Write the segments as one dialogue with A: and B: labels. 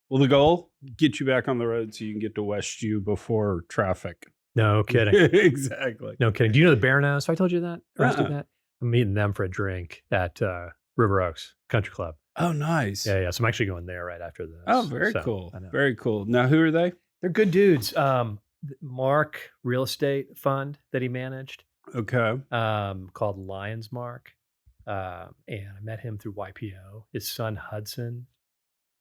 A: Well, the goal, get you back on the road so you can get to Westview before traffic.
B: No kidding.
A: Exactly.
B: No kidding. Do you know the Baroness? I told you that.
A: Uh-uh.
B: That. I'm meeting them for a drink at River Oaks Country Club.
A: Oh, nice.
B: Yeah. So I'm actually going there right after this.
A: Oh, very cool. Very cool. Now, who are they?
B: They're good dudes. Mark Real Estate Fund that he managed.
A: Okay.
B: Called Lions Mark. And I met him through YPO. His son Hudson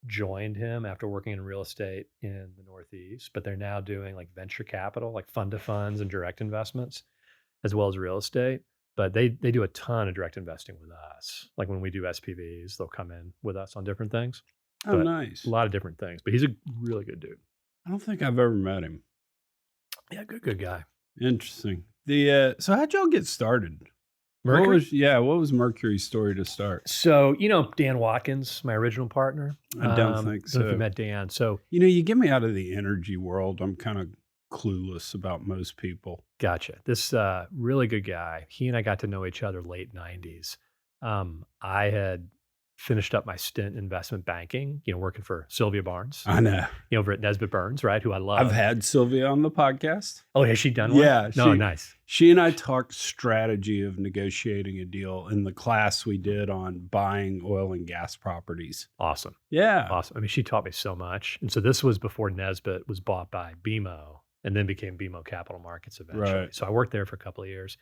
B: joined him after working in real estate in the Northeast, but they're now doing like venture capital, like fund to funds and direct investments, as well as real estate. But they do a ton of direct investing with us. Like when we do SPVs, they'll come in with us on different things.
A: Oh, nice.
B: A lot of different things. But he's a really good dude.
A: I don't think I've ever met him.
B: Yeah, good guy.
A: Interesting. So how'd y'all get started?
B: Mercury?
A: What was Mercury's story to start?
B: So, Dan Watkins, my original partner.
A: I don't think so.
B: I don't know if you met Dan. So,
A: you get me out of the energy world. I'm kind of clueless about most people.
B: Gotcha. This really good guy. He and I got to know each other late 90s. I had finished up my stint in investment banking, working for Sylvia Barnes.
A: I know.
B: Over at Nesbitt Burns, right? Who I love.
A: I've had Sylvia on the podcast.
B: Oh, has she done one?
A: Yeah.
B: Nice.
A: She and I talked strategy of negotiating a deal in the class we did on buying oil and gas properties.
B: Awesome.
A: Yeah.
B: Awesome. I mean, she taught me so much. And so this was before Nesbitt was bought by BMO and then became BMO Capital Markets eventually.
A: Right.
B: So I worked there for a couple of years.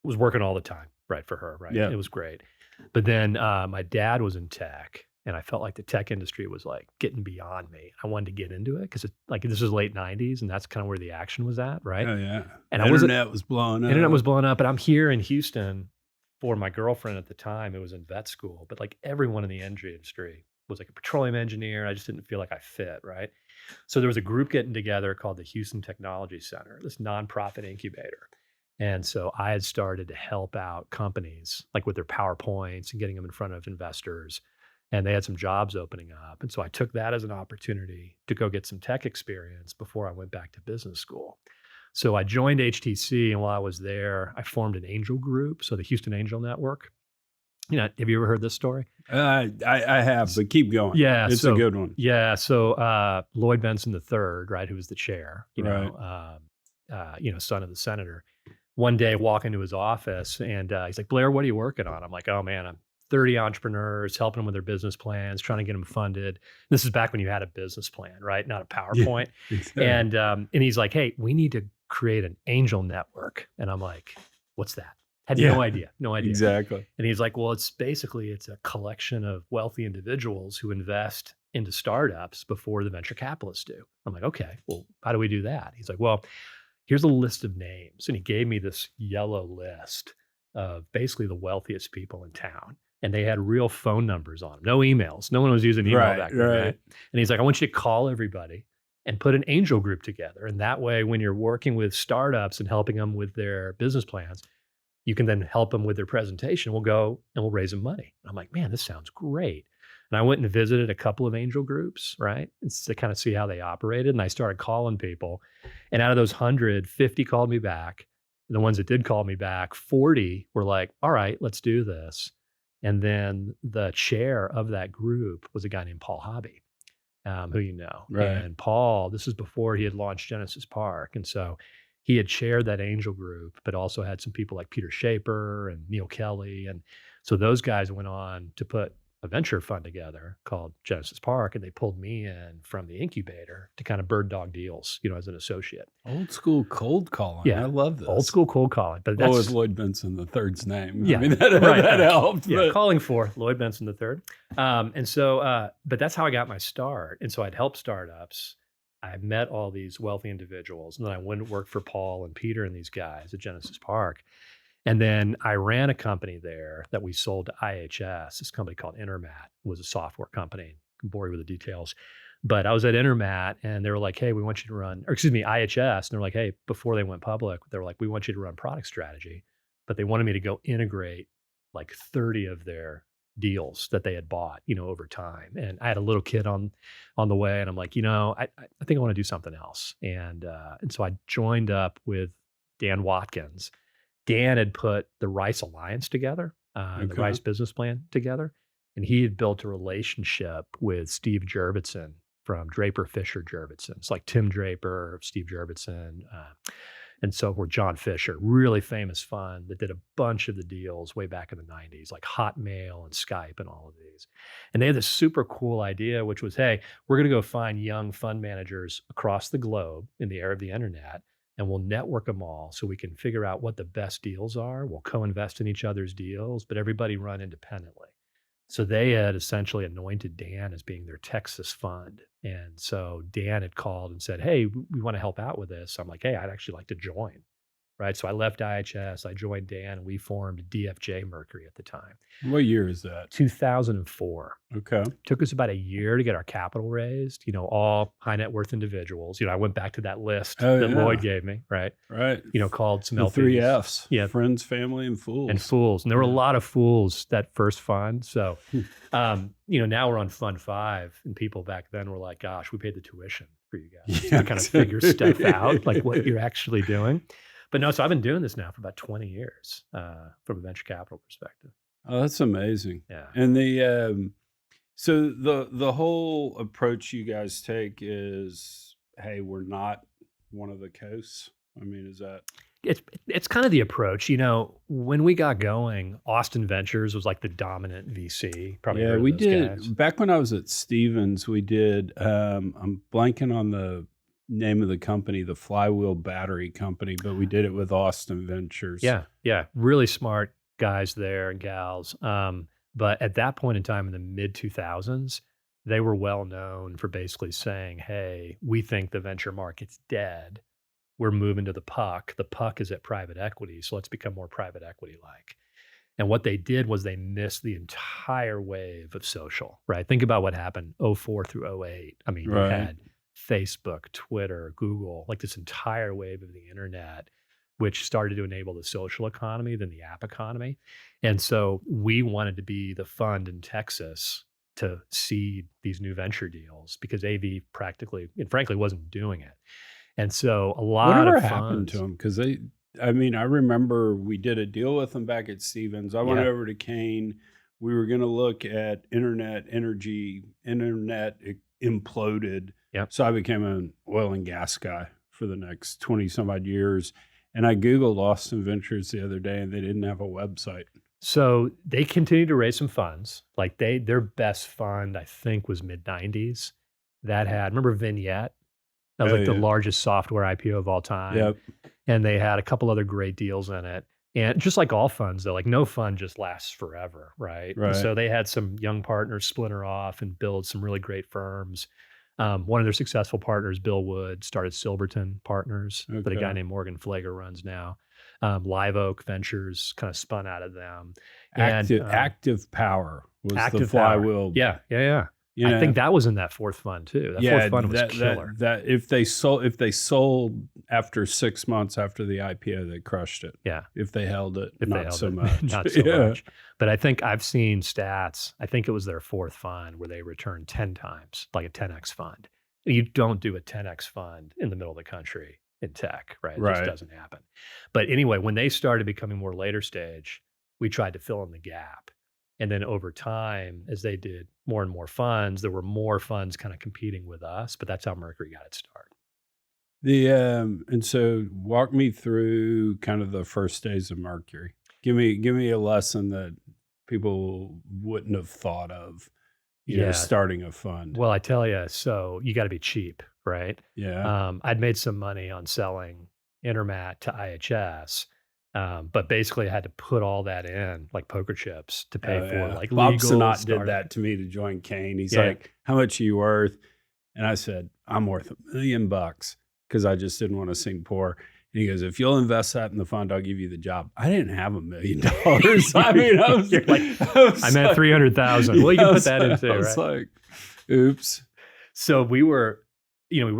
B: Was working all the time, right, for her, right?
A: Yeah.
B: It was great. But then my dad was in tech, and I felt like the tech industry was like getting beyond me. I wanted to get into it because this was late 90s, and that's kind of where the action was at, right?
A: Oh, yeah.
B: And
A: Internet was blowing up.
B: Internet was blowing up, and I'm here in Houston for my girlfriend at the time. It was in vet school, but like everyone in the energy industry was like a petroleum engineer. I just didn't feel like I fit, right? So there was a group getting together called the Houston Technology Center, this nonprofit incubator. And so I had started to help out companies like with their PowerPoints and getting them in front of investors. And they had some jobs opening up. And so I took that as an opportunity to go get some tech experience before I went back to business school. So I joined HTC, and while I was there, I formed an angel group, so the Houston Angel Network. Have you ever heard this story?
A: I have, but keep going.
B: Yeah.
A: It's a good one.
B: Yeah. So Lloyd Benson III, right, who was the chair, son of the senator, one day walk into his office and he's like, Blair, what are you working on? I'm like, oh man, I'm 30 entrepreneurs, helping them with their business plans, trying to get them funded. This is back when you had a business plan, right? Not a PowerPoint. Yeah, exactly. And he's like, hey, we need to create an angel network. And I'm like, what's that? Had no idea.
A: Exactly.
B: And he's like, well, it's a collection of wealthy individuals who invest into startups before the venture capitalists do. I'm like, okay, well, how do we do that? He's like, well, here's a list of names. And he gave me this yellow list of basically the wealthiest people in town. And they had real phone numbers on them, no emails. No one was using email back then. Right? And he's like, I want you to call everybody and put an angel group together. And that way, when you're working with startups and helping them with their business plans, you can then help them with their presentation. We'll go and we'll raise them money. I'm like, man, this sounds great. And I went and visited a couple of angel groups, right? To kind of see how they operated. And I started calling people. And out of those 100, 50 called me back. And the ones that did call me back, 40 were like, all right, let's do this. And then the chair of that group was a guy named Paul Hobby, who you know.
A: Right.
B: And Paul, this is before he had launched Genesis Park. And so he had chaired that angel group, but also had some people like Peter Shaper and Neil Kelly. And so those guys went on to put a venture fund together called Genesis Park, and they pulled me in from the incubator to kind of bird dog deals, as an associate.
A: Old school cold calling. Yeah, I love this.
B: Old school cold calling. But
A: what was Lloyd Benson III's name?
B: Yeah,
A: I mean, that helped.
B: Yeah, but calling for Lloyd Benson III. And so, but that's how I got my start. And so I'd help startups. I met all these wealthy individuals, and then I went and worked for Paul and Peter and these guys at Genesis Park. And then I ran a company there that we sold to IHS. This company called Intermat was a software company. I can bore you with the details. But I was at Intermat, and they were like, hey, we want you to run, IHS. And they're like, hey, before they went public, they were like, we want you to run product strategy. But they wanted me to go integrate like 30 of their deals that they had bought, over time. And I had a little kid on the way, and I'm like, I think I want to do something else. And so I joined up with Dan Watkins. Dan had put the Rice Alliance together, the Rice business plan together, and he had built a relationship with Steve Jurvetson from Draper Fisher Jurvetson. It's like Tim Draper, Steve Jurvetson, and so forth. John Fisher, really famous fund that did a bunch of the deals way back in the 90s, like Hotmail and Skype and all of these. And they had this super cool idea, which was, hey, we're going to go find young fund managers across the globe in the era of the internet, and we'll network them all so we can figure out what the best deals are. We'll co-invest in each other's deals, but everybody run independently. So they had essentially anointed Dan as being their Texas fund. And so Dan had called and said, hey, we want to help out with this. I'm like, hey, I'd actually like to join. Right. So I left IHS, I joined Dan, and we formed DFJ Mercury at the time.
A: What year is that?
B: 2004.
A: Okay.
B: Took us about a year to get our capital raised, all high net worth individuals. I went back to that list that Lloyd gave me, right?
A: Right.
B: Called some
A: the
B: LPs.
A: 3 Fs.
B: Yeah.
A: Friends, family, and fools.
B: And there were a lot of fools that first fund. So, now we're on fund 5, and people back then were like, gosh, we paid the tuition for you guys to kind of figure stuff out, like what you're actually doing. But no, so I've been doing this now for about 20 years from a venture capital perspective.
A: Oh, that's amazing.
B: Yeah.
A: And so the whole approach you guys take is, hey, we're not one of the coasts. I mean, is that?
B: It's kind of the approach. When we got going, Austin Ventures was like the dominant VC. Probably heard of
A: we
B: those
A: did.
B: guys.
A: Back when I was at Stevens, we did, I'm blanking on the name of the company, the Flywheel Battery Company, but we did it with Austin Ventures.
B: Yeah. Really smart guys there and gals. But at that point in time in the mid 2000s, they were well known for basically saying, hey, we think the venture market's dead. We're moving to the puck. The puck is at private equity. So let's become more private equity like. And what they did was they missed the entire wave of social, right? Think about what happened 04 through 08. I mean, you had Facebook, Twitter, Google, like this entire wave of the internet, which started to enable the social economy, then the app economy. And so we wanted to be the fund in Texas to seed these new venture deals because AV practically and frankly wasn't doing it. And so a lot
A: Whatever
B: of
A: happened to them? Because I remember we did a deal with them back at Stevens. I went over to Kane. We were going to look at internet imploded.
B: Yep.
A: So I became an oil and gas guy for the next 20 some odd years. And I Googled Austin Ventures the other day and they didn't have a website.
B: So they continued to raise some funds. Like their best fund, I think, was mid 90s. That had, remember Vignette? That was the largest software IPO of all time.
A: Yep.
B: And they had a couple other great deals in it. And just like all funds, though, like no fund just lasts forever, right? And so they had some young partners splinter off and build some really great firms. One of their successful partners, Bill Wood, started Silverton Partners that a guy named Morgan Flager runs now. Live Oak Ventures kind of spun out of them.
A: Active Power was
B: Active
A: the Flywheel.
B: Yeah. I think that was in that fourth fund too. That fourth fund was killer.
A: That if they sold after 6 months after the IPO, they crushed it.
B: Yeah.
A: If they held it,
B: not
A: so much.
B: Not so much. But I think I've seen stats. I think it was their fourth fund where they returned 10 times, like a 10x fund. You don't do a 10x fund in the middle of the country in tech, right? It just doesn't happen. But anyway, when they started becoming more later stage, we tried to fill in the gap. And then over time, as they did more and more funds, there were more funds kind of competing with us, but that's how Mercury got its start.
A: And so walk me through kind of the first days of Mercury. Give me a lesson that people wouldn't have thought of, starting a fund.
B: Well, I tell you, so you got to be cheap, right?
A: Yeah.
B: I'd made some money on selling Intermat to IHS. But basically I had to put all that in like poker chips to pay for like
A: Bob
B: legal
A: Sinott did that to me to join Kane. He's like, how much are you worth? And I said, I'm worth $1 million because I just didn't want to sing poor. And he goes, if you'll invest that in the fund, I'll give you the job. I didn't have $1 million. I mean, I was like,
B: I'm at 300,000. Well, you can put that in too,
A: I was
B: right?
A: like, oops.
B: So we were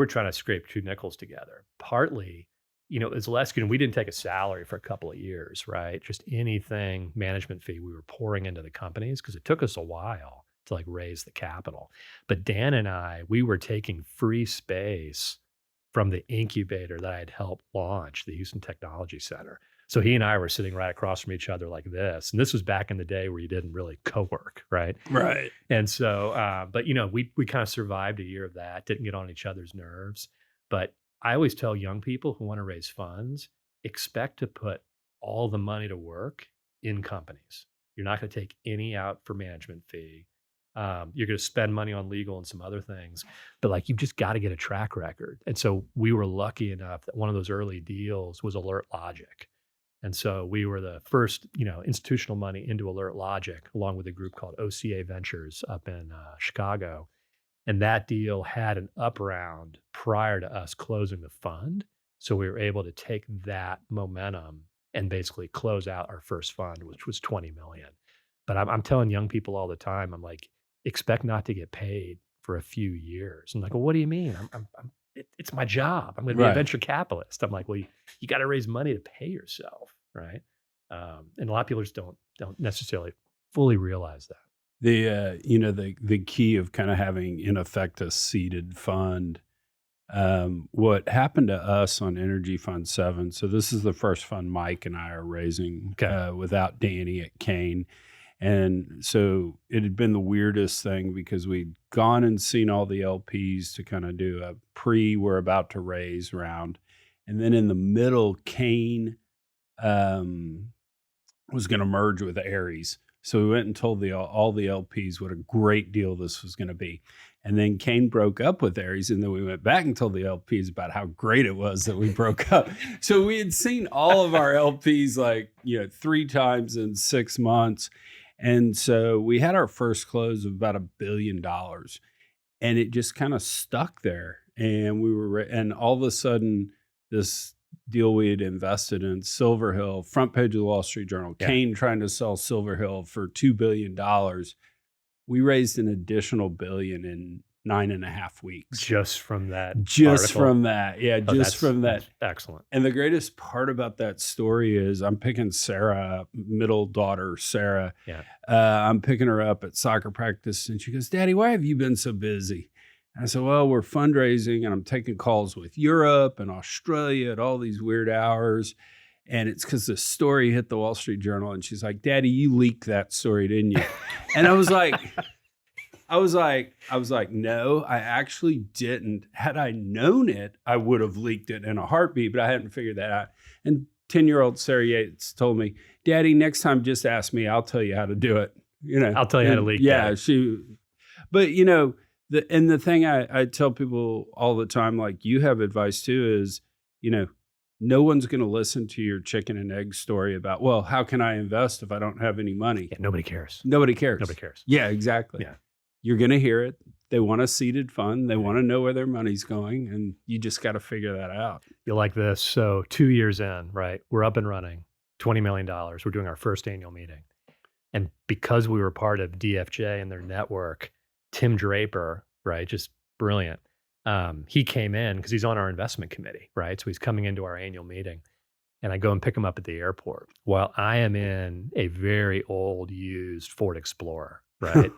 B: trying to scrape 2 nickels together. Partly, it's less, we didn't take a salary for a couple of years, right? Just anything management fee we were pouring into the companies because it took us a while to like raise the capital. But Dan and I, we were taking free space from the incubator that I had helped launch, the Houston Technology Center. So he and I were sitting right across from each other like this. And this was back in the day where you didn't really co-work, right?
A: Right.
B: And so, but we kind of survived a year of that, didn't get on each other's nerves. But I always tell young people who want to raise funds, expect to put all the money to work in companies. You're not going to take any out for management fee. You're going to spend money on legal and some other things, but like you've just got to get a track record. And so we were lucky enough that one of those early deals was Alert Logic. And so we were the first, institutional money into Alert Logic, along with a group called OCA Ventures up in Chicago. And that deal had an up round prior to us closing the fund. So we were able to take that momentum and basically close out our first fund, which was 20 million. But I'm telling young people all the time, I'm like, expect not to get paid for a few years. I'm like, well, what do you mean? It's my job. I'm going to be a venture capitalist. I'm like, well, you got to raise money to pay yourself, right? And a lot of people just don't necessarily fully realize that.
A: The key of kind of having in effect a seeded fund. What happened to us on Energy Fund 7? So this is the first fund Mike and I are raising without Danny at Kane. And so it had been the weirdest thing because we'd gone and seen all the LPs to kind of do a we're about to raise round. And then in the middle, Kane was going to merge with Ares. So we went and told all the LPs what a great deal this was going to be. And then Kane broke up with Ares. And then we went back and told the LPs about how great it was that we broke up. So we had seen all of our LPs 3 times in 6 months. And so we had our first close of about $1 billion, and it just kind of stuck there. And and all of a sudden, this deal we had invested in, Silver Hill, front page of the Wall Street Journal, Kane trying to sell Silver Hill for $2 billion. We raised an additional $1 billion in 9.5 weeks.
B: Just from that
A: article?
B: From
A: that. Yeah, from that.
B: Excellent.
A: And the greatest part about that story is I'm picking Sarah up, middle daughter, Sarah.
B: Yeah.
A: I'm picking her up at soccer practice, and she goes, "Daddy, why have you been so busy?" And I said, "Well, we're fundraising, and I'm taking calls with Europe and Australia at all these weird hours. And it's because the story hit the Wall Street Journal." And she's like, "Daddy, you leaked that story, didn't you?" And I was like, no, I actually didn't. Had I known it, I would have leaked it in a heartbeat, but I hadn't figured that out. And 10-year-old Sarah Yates told me, "Daddy, next time just ask me. I'll tell you how to do it."
B: I'll tell you how to leak.
A: Yeah, the thing I tell people all the time, like you have advice too, is, no one's going to listen to your chicken and egg story about, well, how can I invest if I don't have any money?
B: Yeah, nobody cares.
A: Nobody cares.
B: Nobody cares.
A: Yeah, exactly.
B: Yeah.
A: You're going to hear it. They want a seeded fund. They want to know where their money's going. And you just got to figure that out.
B: You'll like this. So 2 years in, right? We're up and running, $20 million. We're doing our first annual meeting. And because we were part of DFJ and their network, Tim Draper, right? Just brilliant. He came in because he's on our investment committee, right? So he's coming into our annual meeting. And I go and pick him up at the airport while I am in a very old used Ford Explorer. Right.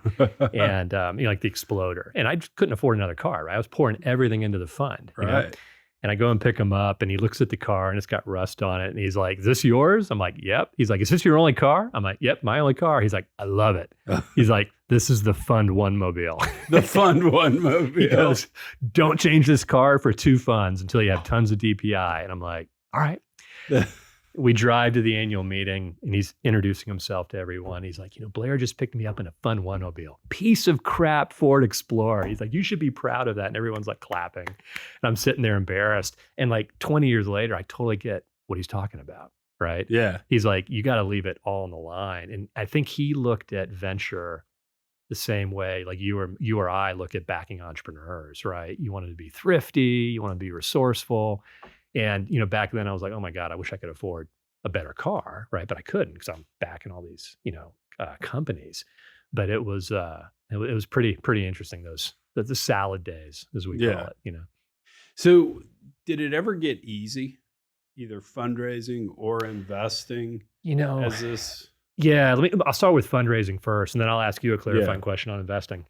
B: And, like the Exploder. And I just couldn't afford another car, right? I was pouring everything into the fund.
A: Right.
B: And I go and pick him up and he looks at the car and it's got rust on it. And he's like, "Is this yours?" I'm like, "Yep." He's like, "Is this your only car?" I'm like, "Yep, my only car." He's like, "I love it." He's like, "This is the Fund One mobile."
A: The Fund One mobile.
B: He goes, "Don't change this car for 2 funds until you have tons of DPI." And I'm like, all right. We drive to the annual meeting and he's introducing himself to everyone. He's like, "Blair just picked me up in a Fund One mobile. Piece of crap Ford Explorer." He's like, "You should be proud of that." And everyone's like clapping. And I'm sitting there embarrassed. And like 20 years later, I totally get what he's talking about. Right.
A: Yeah.
B: He's like, you got to leave it all on the line. And I think he looked at venture the same way, like you or I look at backing entrepreneurs, right? You wanted to be thrifty, you want to be resourceful. And, back then I was like, oh my God, I wish I could afford a better car, right? But I couldn't because I'm backing all these, companies. But it was pretty interesting, the salad days, as we call it,
A: So did it ever get easy, either fundraising or investing as this?
B: Yeah, I'll start with fundraising first, and then I'll ask you a clarifying question on investing.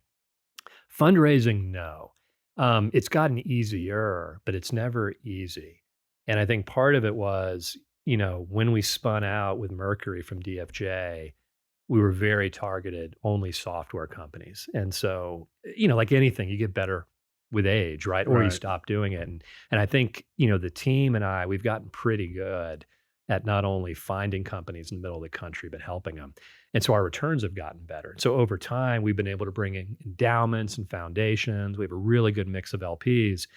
B: Fundraising, no. It's gotten easier, but it's never easy. And I think part of it was when we spun out with Mercury from DFJ, we were very targeted, only software companies. And so, like anything, you get better with age, right? Or you
A: Right.
B: stop doing it. And I think, the team and I, we've gotten pretty good at not only finding companies in the middle of the country, but helping them. And so our returns have gotten better. So over time, we've been able to bring in endowments and foundations. We have a really good mix of LPs.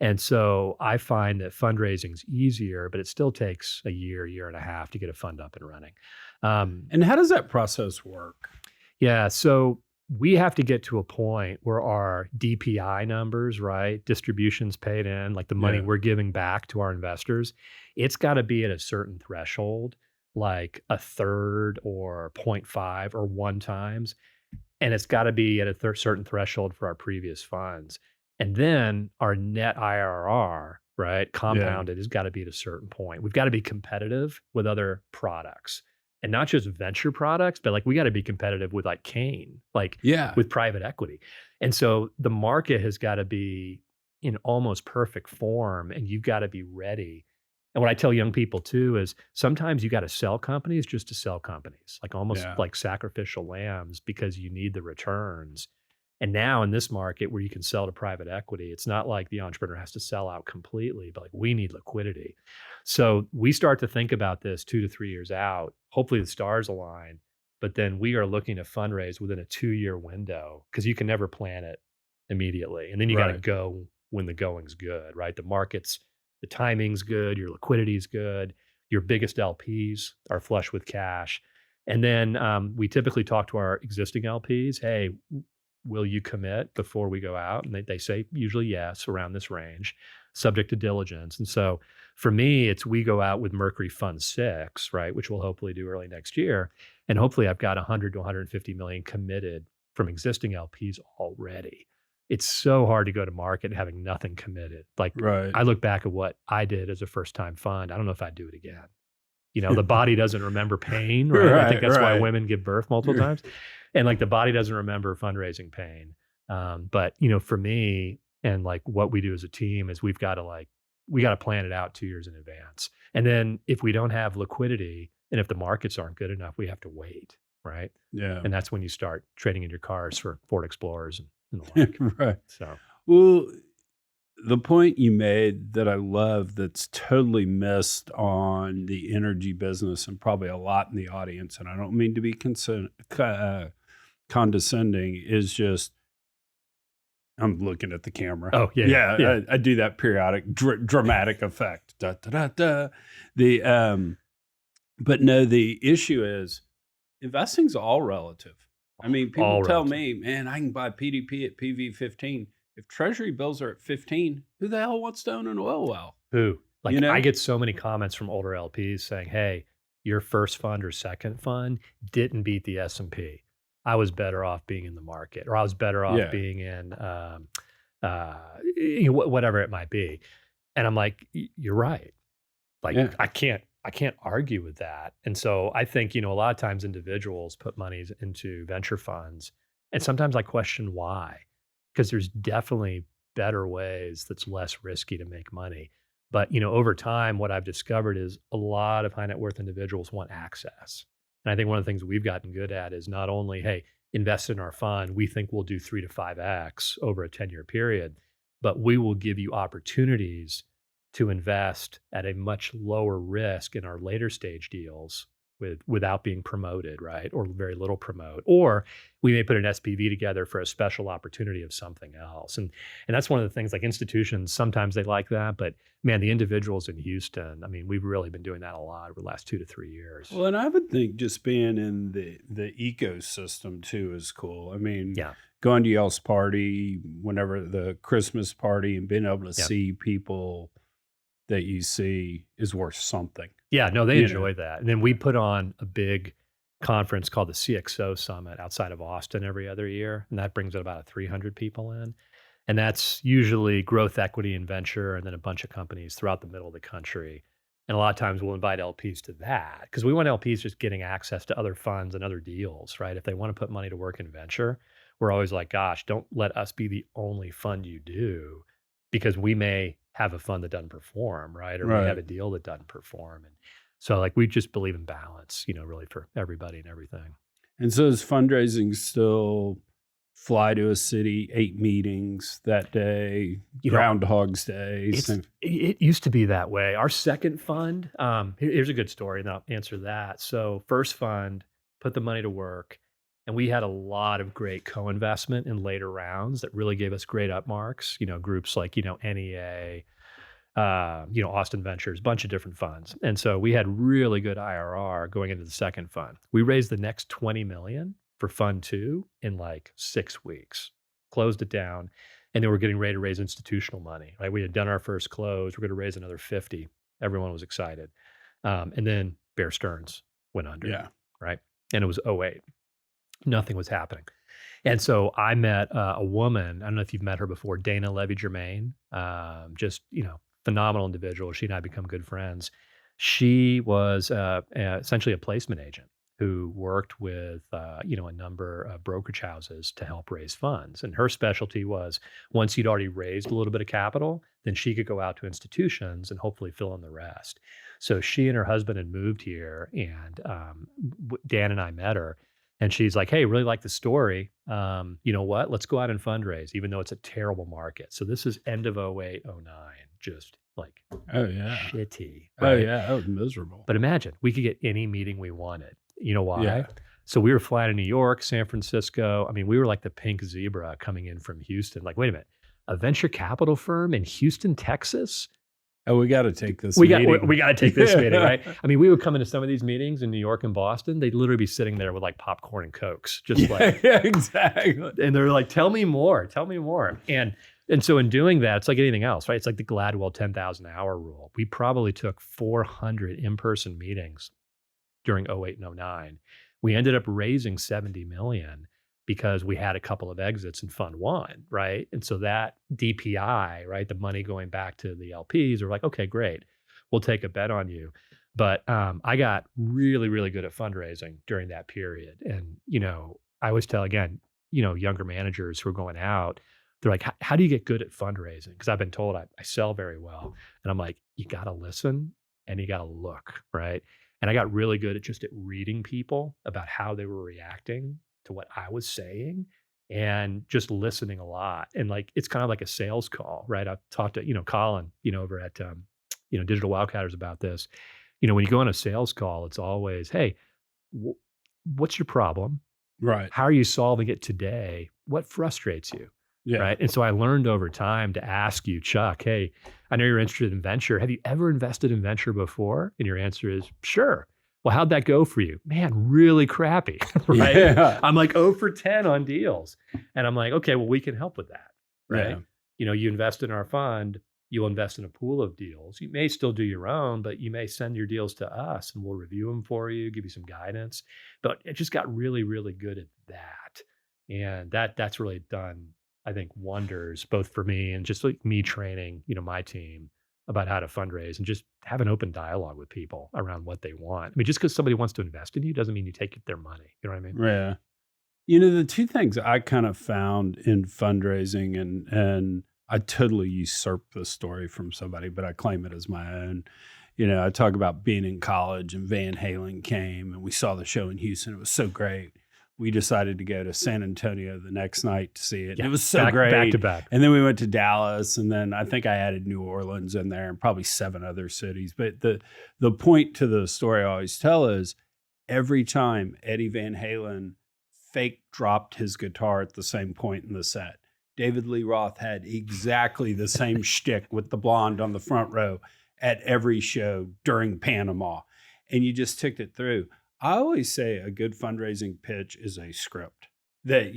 B: And so I find that fundraising's easier, but it still takes a year and a half to get a fund up and running.
A: And how does that process work?
B: Yeah, so we have to get to a point where our DPI numbers, right, distributions paid in, like the money
A: Yeah.
B: we're giving back to our investors, it's got to be at a certain threshold, like a third or 0.5 or 1 times. And it's got to be at a certain threshold for our previous funds. And then our net IRR, right, compounded, has got to be at a certain point. We've got to be competitive with other products, and not just venture products, but like we got to be competitive with like Kane, like
A: Yeah.
B: with private equity. And so the market has got to be in almost perfect form, and you've got to be ready. And what I tell young people too is sometimes you got to sell companies just to sell companies, like almost
A: Yeah.
B: like sacrificial lambs, because you need the returns. And now in this market where you can sell to private equity, it's not like the entrepreneur has to sell out completely, but like we need liquidity. So we start to think about this 2 to 3 years out. Hopefully the stars align, but then we are looking to fundraise within a 2-year window, because you can never plan it immediately. And then you got to
A: Right.
B: go when the going's good, right? The timing's good, your liquidity's good, your biggest LPs are flush with cash. And then we typically talk to our existing LPs, hey, will you commit before we go out? And they say usually yes, around this range, subject to diligence. And so for me, it's we go out with Mercury Fund 6, right, which we'll hopefully do early next year. And hopefully I've got 100 to 150 million committed from existing LPs already. It's so hard to go to market having nothing committed. Like
A: Right.
B: I look back at what I did as a first time fund. I don't know if I'd do it again. The body doesn't remember pain, right? I think that's why
A: Right.
B: women give birth multiple times. And like the body doesn't remember fundraising pain. But for me, and like what we do as a team is we got to plan it out 2 years in advance. And then if we don't have liquidity and if the markets aren't good enough, we have to wait, right?
A: Yeah.
B: And that's when you start trading in your cars for Ford Explorers and the like.
A: Right.
B: So
A: Well, the point you made that I love that's totally missed on the energy business and probably a lot in the audience, and I don't mean to be condescending, is just I'm looking at the camera.
B: Oh, yeah.
A: I do that periodic dramatic effect. Da, da, da, da. But no, the issue is investing's all relative. I mean, people
B: All
A: tell
B: relative.
A: me, man, I can buy PDP at PV 15. If treasury bills are at 15, who the hell wants to own an oil well?
B: Who? Like
A: You know?
B: I get so many comments from older LPs saying, "Hey, your first fund or second fund didn't beat the S&P. I was better off being in the market, or I was better off
A: Yeah.
B: being in whatever it might be." And I'm like, "You're right. Like
A: Yeah.
B: I can't argue with that." And so I think, a lot of times individuals put monies into venture funds, and sometimes I question why, because there's definitely better ways that's less risky to make money. But, over time, what I've discovered is a lot of high net worth individuals want access. And I think one of the things we've gotten good at is not only, hey, invest in our fund, we think we'll do 3 to 5x over a 10-year period, but we will give you opportunities to invest at a much lower risk in our later stage deals without being promoted, right? Or very little promote. Or we may put an SPV together for a special opportunity of something else. And that's one of the things, like institutions, sometimes they like that, but man, the individuals in Houston, I mean, we've really been doing that a lot over the last 2 to 3 years.
A: Well, and I would think just being in the ecosystem too is cool. I mean,
B: Yeah.
A: going to y'all's party, whenever the Christmas party, and being able to
B: Yeah.
A: see people that you see is worth something.
B: Yeah, no, they
A: You
B: enjoy that. And then we put on a big conference called the CXO Summit outside of Austin every other year. And that brings about 300 people in. And that's usually growth equity and venture, and then a bunch of companies throughout the middle of the country. And a lot of times we'll invite LPs to that because we want LPs just getting access to other funds and other deals, right? If they want to put money to work in venture, we're always like, gosh, don't let us be the only fund you do, because we may have a fund that doesn't perform, right? Or we have a
A: Right.
B: deal that doesn't perform. So like we just believe in balance, really for everybody and everything.
A: And so is fundraising still fly to a city, 8 meetings that day, Groundhog's Day?
B: It used to be that way. Our second fund, here's a good story, and I'll answer that. So first fund, put the money to work, and we had a lot of great co-investment in later rounds that really gave us great upmarks, groups like, NEA, Austin Ventures, bunch of different funds. And so we had really good IRR going into the second fund. We raised the next 20 million for fund 2 in like 6 weeks, closed it down, and then we're getting ready to raise institutional money, right? We had done our first close. We're going to raise another 50. Everyone was excited. And then Bear Stearns went under, right? And it was 2008. Nothing was happening. And so I met a woman, I don't know if you've met her before, Dana Levy-Germain, just, phenomenal individual. She and I become good friends. She was essentially a placement agent who worked with, a number of brokerage houses to help raise funds. And her specialty was once you'd already raised a little bit of capital, then she could go out to institutions and hopefully fill in the rest. So she and her husband had moved here, and Dan and I met her. And she's like, hey, really like the story. You know what? Let's go out and fundraise, even though it's a terrible market. So this is end of 2008, 2009, just like shitty. Right?
A: Oh, yeah. That was miserable.
B: But imagine we could get any meeting we wanted. You know why?
A: Yeah.
B: So we were flying to New York, San Francisco. I mean, we were like the pink zebra coming in from Houston. Like, wait a minute, a venture capital firm in Houston, Texas?
A: Oh, we got to take this meeting.
B: We got to take this meeting, right? I mean, we would come into some of these meetings in New York and Boston. They'd literally be sitting there with like popcorn and Cokes, just
A: exactly.
B: And they're like, tell me more. And so in doing that, it's like anything else, right? It's like the Gladwell 10,000 hour rule. We probably took 400 in-person meetings during 2008 and 2009. We ended up raising 70 million because we had a couple of exits in fund 1, right? And so that DPI, right, the money going back to the LPs, are like, okay, great, we'll take a bet on you. But I got really, really good at fundraising during that period. And, I always tell, again, younger managers who are going out, they're like, how do you get good at fundraising? Because I've been told I sell very well. And I'm like, you got to listen and you got to look, right? And I got really good at reading people about how they were reacting to what I was saying and just listening a lot. And like, it's kind of like a sales call, right? I've talked to, Colin, over at, Digital Wildcatters about this. When you go on a sales call, it's always, hey, what's your problem?
A: Right.
B: How are you solving it today? What frustrates you?
A: Yeah.
B: Right. And so I learned over time to ask you, Chuck, hey, I know you're interested in venture. Have you ever invested in venture before? And your answer is, sure. Well, how'd that go for you? Man, really crappy, right?
A: Yeah.
B: I'm like 0 for 10 on deals. And I'm like, okay, well, we can help with that, right?
A: Yeah.
B: You invest in our fund, you'll invest in a pool of deals. You may still do your own, but you may send your deals to us and we'll review them for you, give you some guidance. But it just got really, really good at that. And that's really done, I think, wonders, both for me and just like me training, my team about how to fundraise and just have an open dialogue with people around what they want. I mean, just because somebody wants to invest in you doesn't mean you take their money. You know what I mean?
A: Yeah. The two things I kind of found in fundraising, and I totally usurped the story from somebody, but I claim it as my own. I talk about being in college and Van Halen came and we saw the show in Houston. It was so great. We decided to go to San Antonio the next night to see it.
B: Yeah,
A: it was so great.
B: Back to back.
A: And then we went to Dallas, and then I think I added New Orleans in there and probably 7 other cities. But the point to the story I always tell is every time Eddie Van Halen fake dropped his guitar at the same point in the set, David Lee Roth had exactly the same shtick with the blonde on the front row at every show during Panama. And you just ticked it through. I always say a good fundraising pitch is a script that,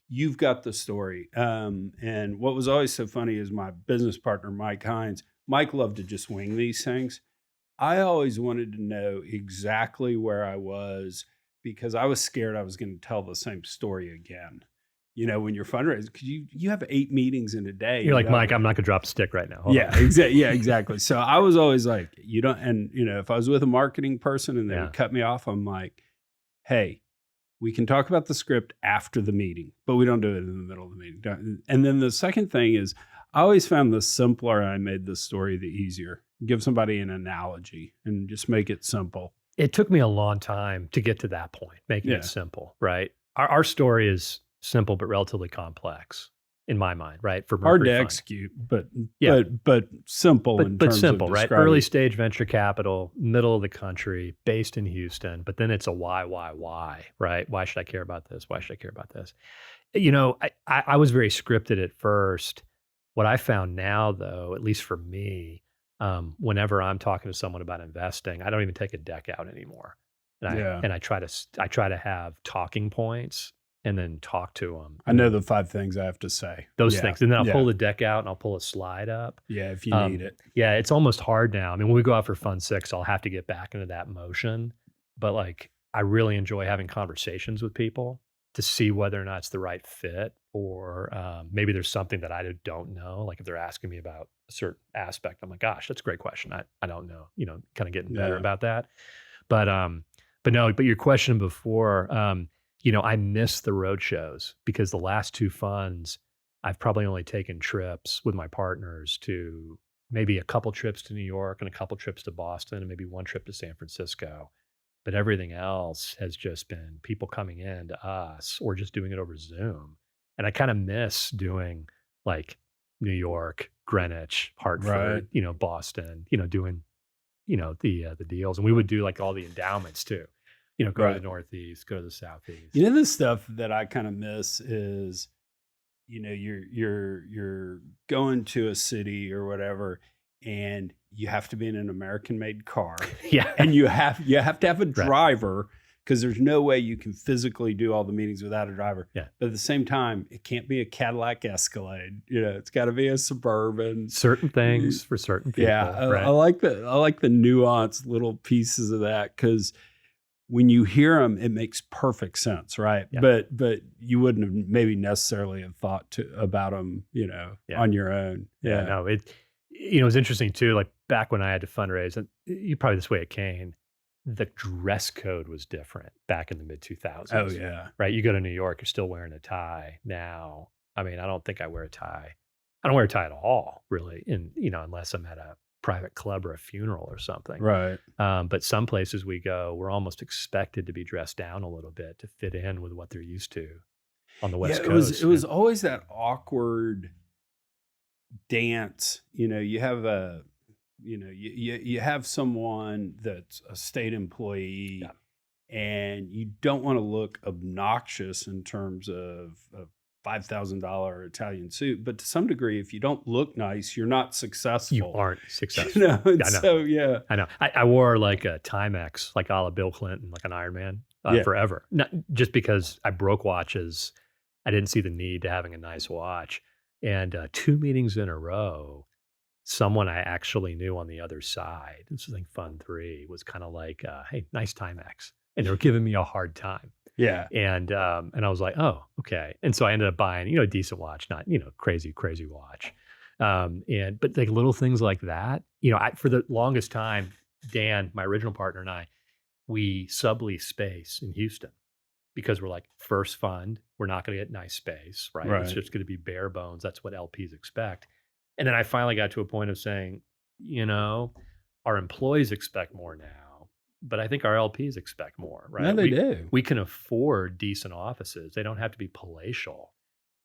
A: you've got the story. And what was always so funny is my business partner, Mike Hines. Mike loved to just wing these things. I always wanted to know exactly where I was because I was scared I was going to tell the same story again. When you're fundraising, because you have 8 meetings in a day.
B: You're like, Mike, I'm not going to drop the stick right now.
A: Exactly. So I was always like, if I was with a marketing person and they would cut me off, I'm like, hey, we can talk about the script after the meeting, but we don't do it in the middle of the meeting. And then the second thing is I always found the simpler I made the story, the easier. Give somebody an analogy and just make it simple.
B: It took me a long time to get to that point, making it simple, right? Our story is simple but relatively complex in my mind, right? For Mercury
A: hard to
B: Fund.
A: execute, but simple in terms
B: simple,
A: of
B: right?
A: describing.
B: Early stage venture capital, middle of the country, based in Houston, but then it's a why, right? Why should I care about this? Why should I care about this? You know, I was very scripted at first. What I found now, though, at least for me, whenever I'm talking to someone about investing, I don't even take a deck out anymore, and I try to have talking points and then talk to them.
A: I know the 5 things I have to say.
B: Those things, and then I'll pull the deck out and I'll pull a slide up.
A: Yeah, if you need it.
B: Yeah, it's almost hard now. I mean, when we go out for Fund 6, I'll have to get back into that motion, but like I really enjoy having conversations with people to see whether or not it's the right fit, or maybe there's something that I don't know. Like if they're asking me about a certain aspect, I'm like, gosh, that's a great question. I don't know, kind of getting better about that. But your question before, I miss the road shows because the last 2 funds, I've probably only taken trips with my partners to maybe a couple trips to New York and a couple trips to Boston and maybe 1 trip to San Francisco. But everything else has just been people coming in to us or just doing it over Zoom. And I kind of miss doing like New York, Greenwich, Hartford, Boston, doing, the deals. And we would do like all the endowments too, go to the Northeast, go to the Southeast.
A: The stuff that I kind of miss is, you're going to a city or whatever, and you have to be in an American-made car. And you have to have a driver because there's no way you can physically do all the meetings without a driver.
B: Yeah.
A: But at the same time, it can't be a Cadillac Escalade. It's got to be a Suburban.
B: Certain things for certain people.
A: Yeah, I like the nuanced little pieces of that because when you hear them, it makes perfect sense, right?
B: Yeah.
A: But you wouldn't have maybe necessarily have thought about them, on your own. Yeah.
B: No, it was interesting too. Like back when I had to fundraise, and you probably this way at Kane, the dress code was different back in the mid 2000s.
A: Oh yeah,
B: right. You go to New York, you're still wearing a tie now. I mean, I don't think I wear a tie. I don't wear a tie at all, really, unless I'm at a private club or a funeral or something.
A: Right.
B: But some places we go, we're almost expected to be dressed down a little bit to fit in with what they're used to on the West Coast.
A: It was always that awkward dance. You have you have someone that's a state employee, and you don't want to look obnoxious in terms of a $5,000 Italian suit, but to some degree, if you don't look nice, you're not successful.
B: You aren't successful.
A: I know. So
B: I know. I wore like a Timex, like a la Bill Clinton, like an Iron Man, forever. Not just because I broke watches. I didn't see the need to having a nice watch. And 2 meetings in a row, someone I actually knew on the other side, this was like Fund 3, was kind of like, hey, nice Timex. And they were giving me a hard time.
A: Yeah.
B: And I was like, oh, okay. And so I ended up buying, a decent watch, not, crazy watch. But like little things like that, for the longest time, Dan, my original partner, and I, we sublease space in Houston because we're like, first fund, we're not going to get nice space, right? It's just going to be bare bones. That's what LPs expect. And then I finally got to a point of saying, our employees expect more now, but I think our LPs expect more, right?
A: No, they do.
B: We can afford decent offices. They don't have to be palatial.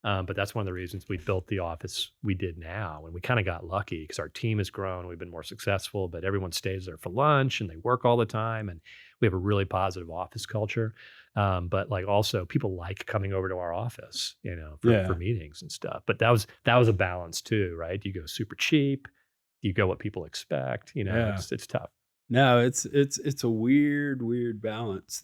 B: But that's one of the reasons we built the office we did now. And we kind of got lucky because our team has grown. We've been more successful, but everyone stays there for lunch and they work all the time. And we have a really positive office culture. But like also people like coming over to our office, for meetings and stuff. But that was a balance too, right? You go super cheap, you go what people expect, it's tough.
A: No, it's a weird balance.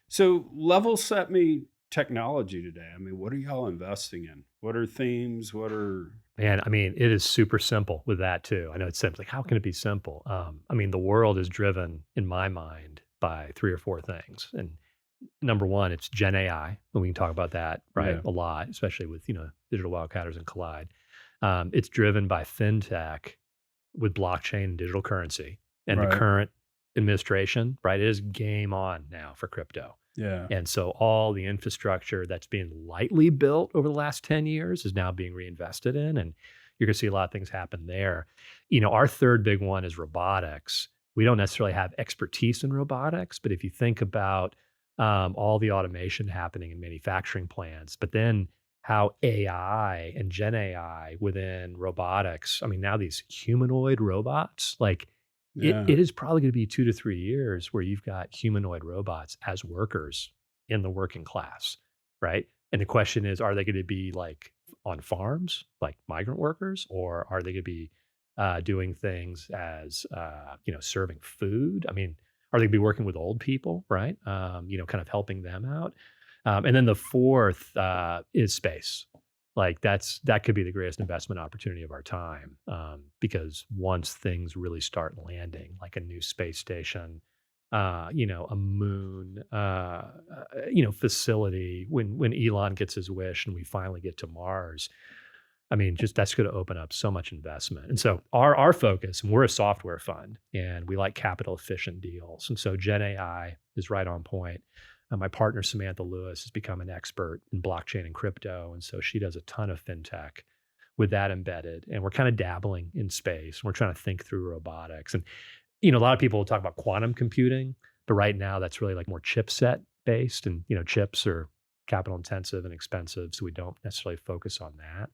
A: So level set me technology today. I mean, what are y'all investing in? What are themes?
B: Man, I mean, it is super simple with that too. I know it's simple. Like, how can it be simple? I mean, the world is driven, in my mind, by 3 or 4 things. And number one, it's Gen AI, and we can talk about that, right? A lot, especially with, digital Wildcatters and Collide. It's driven by fintech with blockchain and digital currency. And the current administration, right, it is game on now for crypto.
A: Yeah.
B: And so all the infrastructure that's being lightly built over the last 10 years is now being reinvested in. And, You're going to see a lot of things happen there. Our third big one is robotics. We don't necessarily have expertise in robotics, but if you think about all the automation happening in manufacturing plants, but then how AI and Gen AI within robotics, I mean, now these humanoid robots, like
A: Yeah.
B: it is probably going to be 2 to 3 years where you've got humanoid robots as workers in the working class, right? And the question is, are they going to be like on farms, like migrant workers, or are they going to be doing things as, serving food? I mean, are they going to be working with old people, right? Kind of helping them out. And then the fourth is space. Like that could be the greatest investment opportunity of our time, because once things really start landing, like a new space station, a moon, facility, when Elon gets his wish and we finally get to Mars, I mean, just that's going to open up so much investment. And so our focus, and we're a software fund, and we like capital efficient deals. And so Gen AI is right on point. My partner, Samantha Lewis, has become an expert in blockchain and crypto. And so she does a ton of fintech with that embedded. And we're kind of dabbling in space. We're trying to think through robotics. And, a lot of people will talk about quantum computing, but right now that's really like more chipset based. And, chips are capital intensive and expensive. So we don't necessarily focus on that.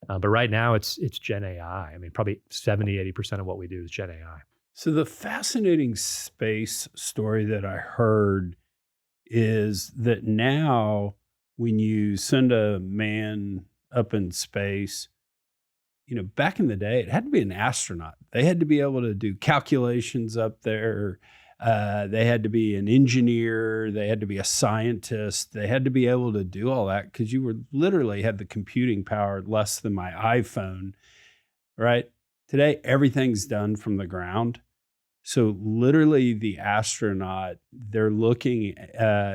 B: But right now it's Gen AI. I mean, probably 70-80% of what we do is Gen AI.
A: So the fascinating space story that I heard is that now when you send a man up in space, back in the day, it had to be an astronaut. They had to be able to do calculations up there. They had to be an engineer. They had to be a scientist. They had to be able to do all that because you were literally had the computing power less than my iPhone, right? Today, everything's done from the ground. So literally the astronaut, they're looking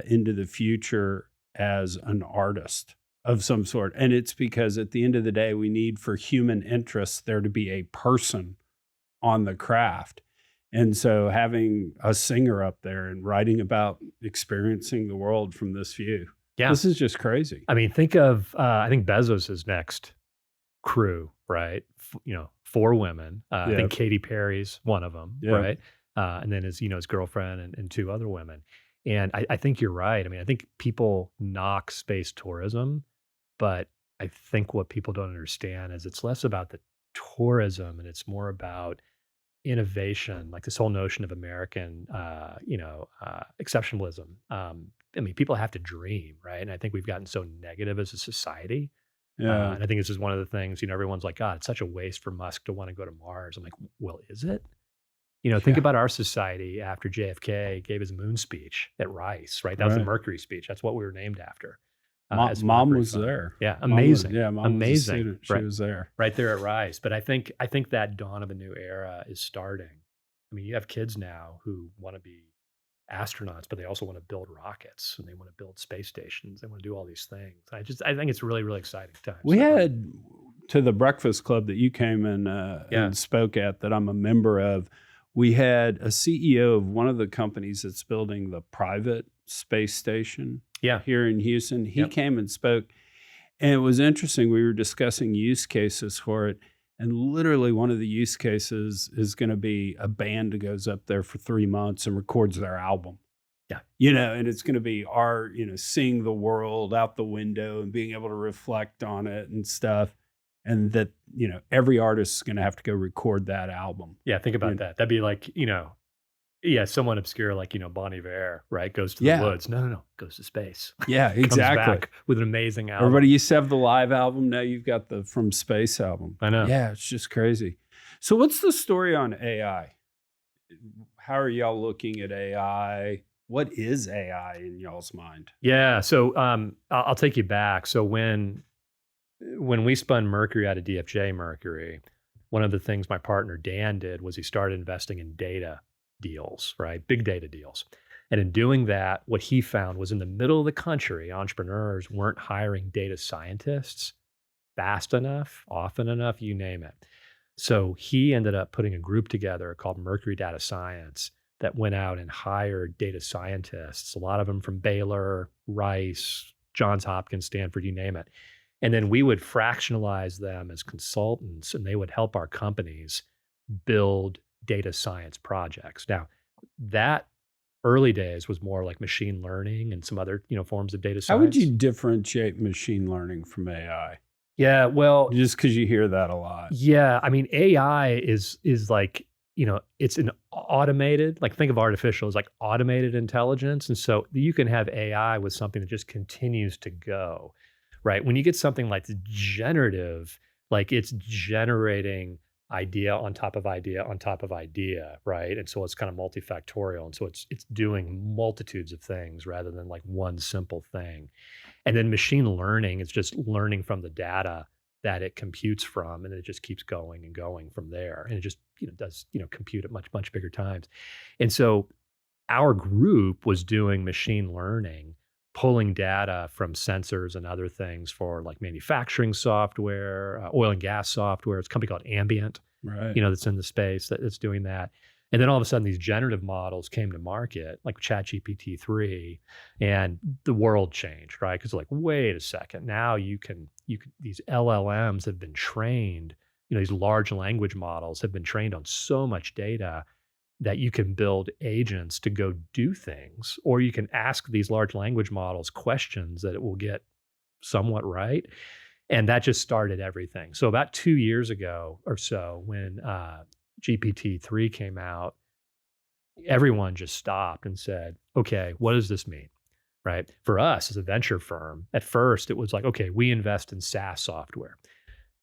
A: into the future as an artist of some sort. And it's because at the end of the day, we need for human interest there to be a person on the craft. And so having a singer up there and writing about experiencing the world from this view, this is just crazy.
B: I mean, think of, I think Bezos's next crew, right? 4 women. I think Katy Perry's one of them, right? And then his girlfriend and 2 other women. And I think you're right. I mean, I think people knock space tourism, but I think what people don't understand is it's less about the tourism and it's more about innovation, like this whole notion of American, exceptionalism. I mean, people have to dream, right? And I think we've gotten so negative as a society.
A: Yeah.
B: And I think this is one of the things, everyone's like, God, it's such a waste for Musk to want to go to Mars. I'm like, well, is it? Think about our society after JFK gave his moon speech at Rice, right? That was the Mercury speech. That's what we were named after.
A: Mom was there.
B: Yeah, amazing.
A: Mom
B: amazing.
A: Was a student. She was there.
B: Right there at Rice. But I think that dawn of a new era is starting. I mean, you have kids now who want to be astronauts, but they also want to build rockets and they want to build space stations. They want to do all these things. I think it's really, really exciting times.
A: We had to the breakfast club that you came and spoke at that I'm a member of. We had a CEO of one of the companies that's building the private space station here in Houston. He came and spoke, and it was interesting. We were discussing use cases for it, and literally one of the use cases is going to be a band that goes up there for 3 months and records their album. Yeah. And it's going to be our, seeing the world out the window and being able to reflect on it and stuff. And that, every artist is going to have to go record that album.
B: Yeah, think about that. That'd be like, someone obscure like, Bon Iver, right? Goes to the woods. No. Goes to space.
A: Yeah, exactly.
B: Comes back with an amazing album.
A: Everybody used to have the live album. Now you've got the From Space album.
B: I know.
A: Yeah, it's just crazy. So what's the story on AI? How are y'all looking at AI? What is AI in y'all's mind?
B: Yeah, so I'll take you back. So when we spun Mercury out of DFJ Mercury, one of the things my partner Dan did was he started investing in data deals, right? Big data deals. And in doing that, what he found was in the middle of the country, entrepreneurs weren't hiring data scientists fast enough, often enough, you name it. So he ended up putting a group together called Mercury Data Science that went out and hired data scientists, a lot of them from Baylor, Rice, Johns Hopkins, Stanford, you name it. And then we would fractionalize them as consultants, and they would help our companies build data science projects. Now, that early days was more like machine learning and some other, forms of data
A: How would
B: science.
A: you differentiate machine learning from AI?
B: Yeah, well,
A: Just because you hear that a lot.
B: yeah, I mean, AI is like, it's an automated, like think of artificial as like automated intelligence. And so you can have AI with something that just continues to go, right? When you get something like the generative, like it's generating idea on top of idea on top of idea, right? And so it's kind of multifactorial. And so it's doing multitudes of things rather than like one simple thing. And then machine learning is just learning from the data that it computes from, and it just keeps going and going from there. And it just, does, compute at much bigger times. And so our group was doing machine learning, pulling data from sensors and other things for like manufacturing software, oil and gas software. It's a company called Ambient,
A: Right.
B: that's in the space that's doing that. And then all of a sudden, these generative models came to market, like ChatGPT-3, and the world changed, right? Because like, wait a second, now you can these LLMs have been trained, these large language models have been trained on so much data that you can build agents to go do things, or you can ask these large language models questions that it will get somewhat right. And that just started everything. So about 2 years ago or so, when GPT-3 came out, everyone just stopped and said, okay, what does this mean? Right? For us as a venture firm, at first it was like, okay, we invest in SaaS software.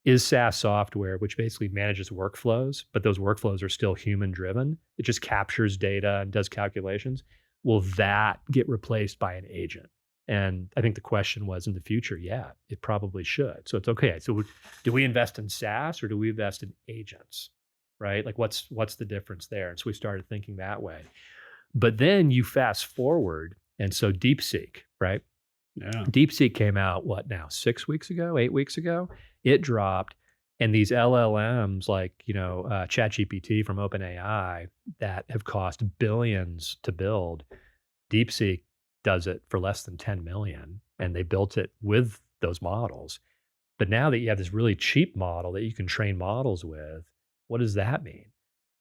B: Is SaaS software, which basically manages workflows, but those workflows are still human driven. It just captures data and does calculations. Will that get replaced by an agent? And I think the question was, in the future, yeah, it probably should. So it's okay. So do we invest in SaaS or do we invest in agents? Right? Like what's the difference there? And so we started thinking that way. But then you fast forward, and so DeepSeek, right?
A: Yeah.
B: DeepSeek came out, what now, 6 weeks ago, 8 weeks ago? It dropped. And these LLMs like, ChatGPT from OpenAI that have cost billions to build, DeepSeek does it for less than 10 million. And they built it with those models. But now that you have this really cheap model that you can train models with, what does that mean?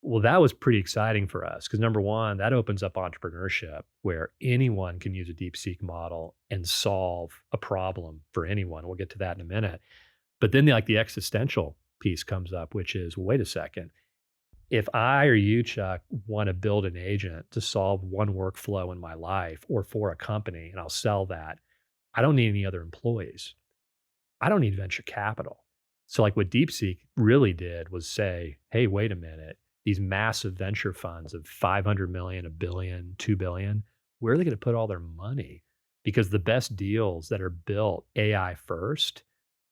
B: Well, that was pretty exciting for us because number one, that opens up entrepreneurship where anyone can use a DeepSeek model and solve a problem for anyone. We'll get to that in a minute. But then the existential piece comes up, which is, well, wait a second. If I or you, Chuck, want to build an agent to solve one workflow in my life or for a company, and I'll sell that, I don't need any other employees. I don't need venture capital. So like what DeepSeek really did was say, hey, wait a minute, these massive venture funds of 500 million, a billion, 2 billion, where are they going to put all their money? Because the best deals that are built AI first,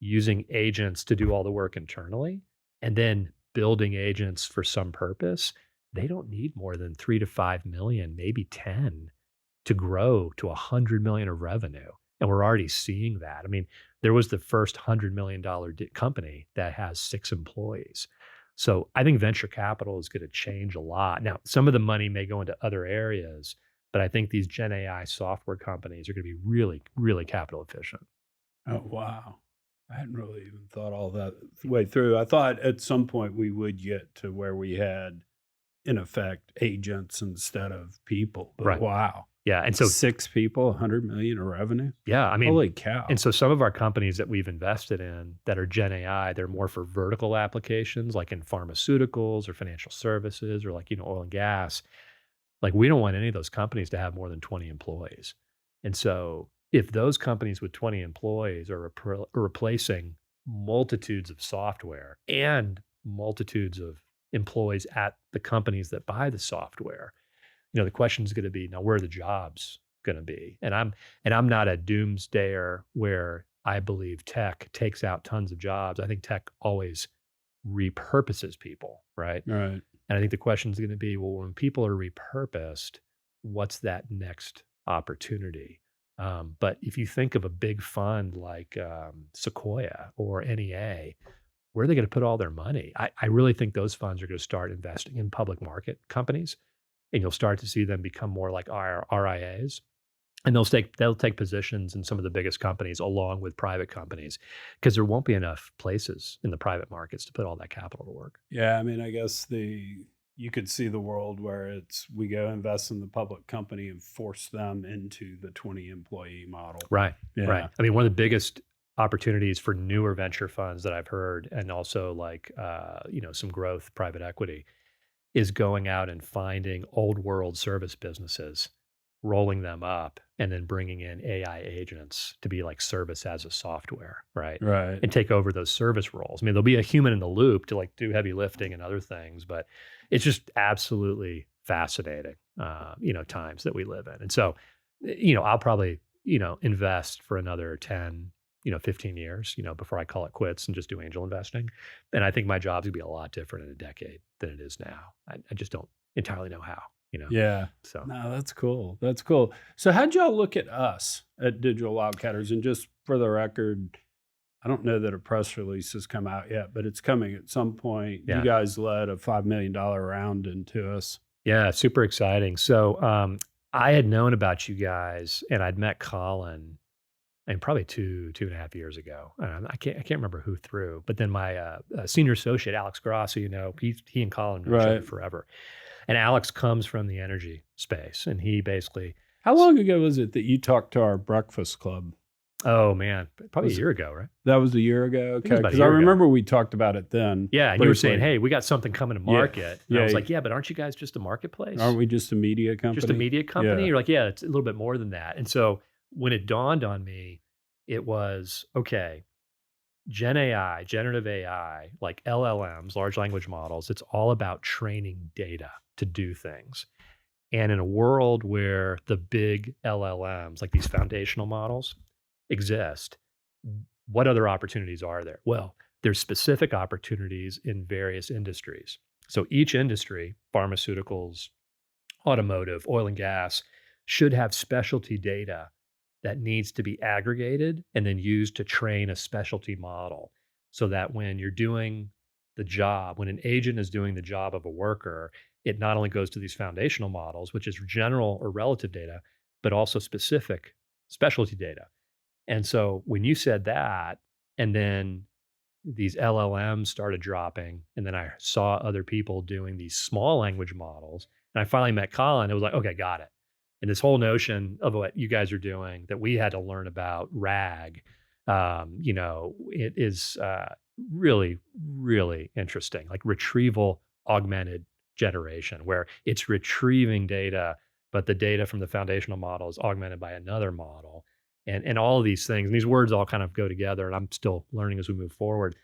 B: using agents to do all the work internally, and then building agents for some purpose, they don't need more than 3 to 5 million, maybe 10 to grow to 100 million of revenue. And we're already seeing that. I mean, there was the first $100 million company that has 6 employees. So I think venture capital is going to change a lot. Now, some of the money may go into other areas, but I think these Gen AI software companies are going to be really, really capital efficient.
A: Oh, wow. I hadn't really even thought all that way through. I thought at some point we would get to where we had, in effect, agents instead of people. But
B: Right.
A: wow.
B: Yeah. And so
A: 6 people, 100 million of revenue.
B: yeah, I mean,
A: Holy cow.
B: and so some of our companies that we've invested in that are Gen AI, they're more for vertical applications, like in pharmaceuticals or financial services or like, oil and gas. Like we don't want any of those companies to have more than 20 employees. And so if those companies with 20 employees are replacing multitudes of software and multitudes of employees at the companies that buy the software, the question is going to be, now where are the jobs going to be? And I'm not a doomsdayer where I believe tech takes out tons of jobs. I think tech always repurposes people, right?
A: Right.
B: And I think the question is going to be, well, when people are repurposed, what's that next opportunity? But if you think of a big fund like Sequoia or NEA, where are they going to put all their money? I really think those funds are going to start investing in public market companies, and you'll start to see them become more like RIAs. And they'll take positions in some of the biggest companies along with private companies because there won't be enough places in the private markets to put all that capital to work.
A: Yeah, I mean, I guess you could see the world where it's we go invest in the public company and force them into the 20 employee model.
B: Right.
A: Yeah.
B: Right. I mean, one of the biggest opportunities for newer venture funds that I've heard, and also like some growth private equity, is going out and finding old world service businesses, rolling them up, and then bringing in AI agents to be like service as a software, right?
A: Right.
B: And take over those service roles. I mean, there'll be a human in the loop to like do heavy lifting and other things, but it's just absolutely fascinating, times that we live in. And so, I'll probably, invest for another 10, 15 years, before I call it quits and just do angel investing. And I think my job's gonna be a lot different in a decade than it is now. I just don't entirely know how,
A: Yeah.
B: So
A: No, that's cool. That's cool. So how'd y'all look at us at Digital Wildcatters? And just for the record, I don't know that a press release has come out yet, but it's coming at some point.
B: Yeah.
A: You guys led a $5 million round into us.
B: yeah, super exciting. So I had known about you guys and I'd met Colin and probably 2.5 years ago. I can't remember who threw, but then my senior associate, Alex Grassi, he and Colin know each other
A: Right.
B: forever. And Alex comes from the energy space and he basically,
A: How long ago was it that you talked to our breakfast club?
B: oh man, probably
A: Was
B: a
A: it-
B: year ago, right?
A: That was a year ago?
B: think it was
A: Okay.
B: about a
A: Because I
B: year ago.
A: remember we talked about it then.
B: Yeah, and you were
A: briefly.
B: saying, hey, we got something coming to market. And I
A: Yeah.
B: was like, yeah, but aren't you guys just a marketplace?
A: Aren't we just a media company?
B: Just a media company?
A: Yeah.
B: You're like, yeah, it's a little bit more than that. And so when it dawned on me, it was, okay, Gen AI, generative AI, like LLMs, large language models, it's all about training data to do things. And in a world where the big LLMs, like these foundational models, exist, what other opportunities are there? Well, there's specific opportunities in various industries. So each industry, pharmaceuticals, automotive, oil and gas, should have specialty data that needs to be aggregated and then used to train a specialty model so that when you're doing the job, when an agent is doing the job of a worker, it not only goes to these foundational models, which is general or relative data, but also specific specialty data. And so when you said that, and then these LLMs started dropping, and then I saw other people doing these small language models, and I finally met Colin, it was like, okay, got it. And this whole notion of what you guys are doing that we had to learn about RAG, it is really, really interesting, like retrieval augmented generation, where it's retrieving data, but the data from the foundational model is augmented by another model. And all of these things, and these words all kind of go together, and I'm still learning as we move forward.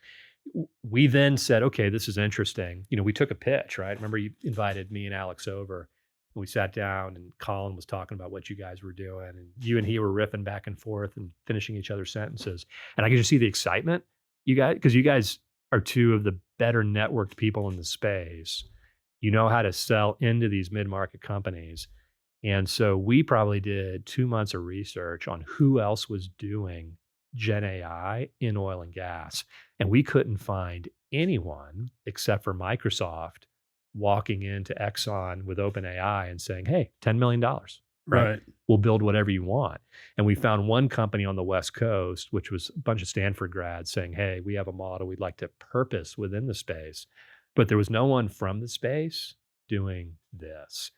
B: We then said, okay, this is interesting. We took a pitch, right? Remember you invited me and Alex over. We sat down and Colin was talking about what you guys were doing, and you and he were riffing back and forth and finishing each other's sentences. And I could just see the excitement you guys, because you guys are two of the better networked people in the space. You know how to sell into these mid-market companies. And so we probably did 2 months of research on who else was doing Gen AI in oil and gas. And we couldn't find anyone except for Microsoft walking into Exxon with OpenAI and saying, hey, $10 million,
A: Right.
B: We'll build whatever you want. And we found one company on the West Coast, which was a bunch of Stanford grads saying, hey, we have a model we'd like to purpose within the space. But there was no one from the space doing this.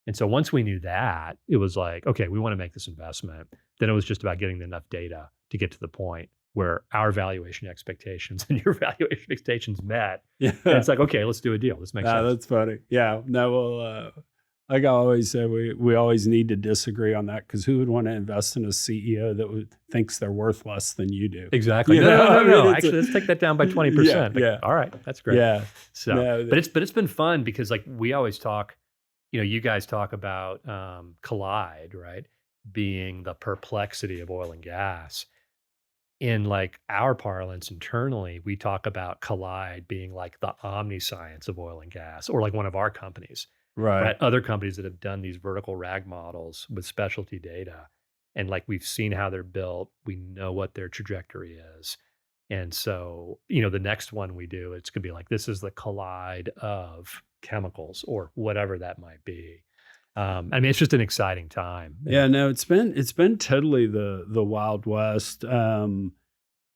B: And so once we knew that, it was like, okay, we want to make this investment. Then it was just about getting enough data to get to the point where our valuation expectations and your valuation expectations met.
A: Yeah.
B: And it's like, okay, let's do a deal. This makes sense.
A: That's funny. Yeah. No, well, like I always say, we always need to disagree on that, because who would want to invest in a CEO that thinks they're worth less than you do?
B: Exactly.
A: You
B: No,
A: know, I mean,
B: Actually, let's take that down by 20%.
A: Yeah,
B: But,
A: yeah.
B: all right, that's great.
A: Yeah.
B: So,
A: No,
B: but it's been fun because like we always talk, you guys talk about collide, right? Being the perplexity of oil and gas. In like our parlance internally, we talk about collide being like the omniscience of oil and gas, or like one of our companies, right? Other companies that have done these vertical RAG models with specialty data. And like we've seen how they're built, we know what their trajectory is. And so, the next one we do, it's gonna be like, this is the collide of chemicals or whatever that might be. I mean, it's just an exciting time.
A: Yeah, no, it's been totally the Wild West.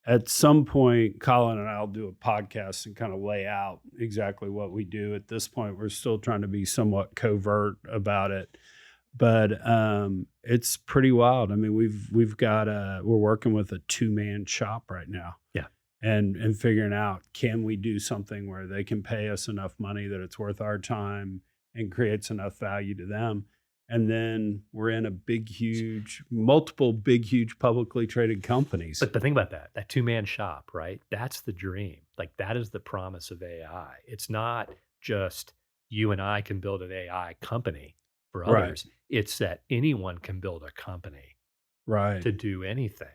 A: At some point, Colin and I'll do a podcast and kind of lay out exactly what we do. At this point, we're still trying to be somewhat covert about it, but it's pretty wild. I mean, we've got we're working with a 2-man shop right now.
B: Yeah.
A: And figuring out, can we do something where they can pay us enough money that it's worth our time and creates enough value to them. And then we're in multiple big, huge publicly traded companies.
B: But the thing about that 2-man shop, right? That's the dream. Like that is the promise of AI. It's not just you and I can build an AI company for others. Right. It's that anyone can build a company to do anything.